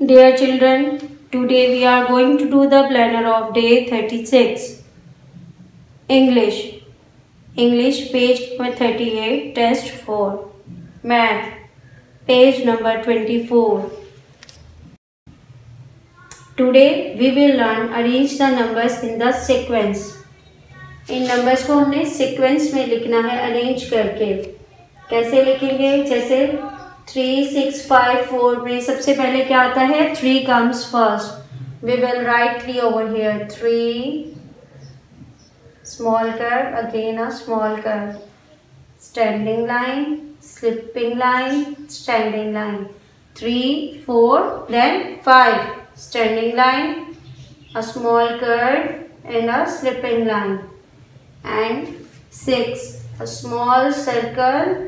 Dear children, today we are going to do the planner of day 36. English. English page number 38, test 4. Math, page number 24. Today we will learn arrange the numbers in the sequence. In numbers को हमने sequence में लिखना है arrange करके. कैसे लिखेंगे? जैसे 3, 6, 5, 4 में सबसे पहले क्या आता है? 3 comes first. We will write 3 over here. 3, small curve, again a small curve, standing line, slipping line, standing line. 3, 4, then 5, standing line, a small curve and a slipping line, and 6, a small circle,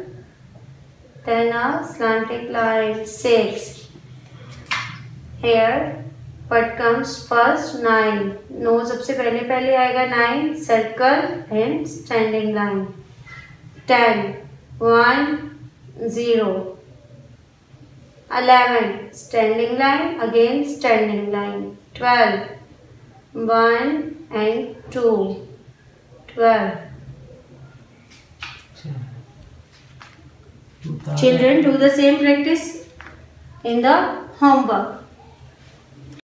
then a slanted line. 6. Here what comes first? 9. No, सबसे पहले आएगा 9, circle and standing line. 10, 1, 0. 11, standing line, again standing line. 12, 1 and 2. 12. Children, do the same practice in the homework.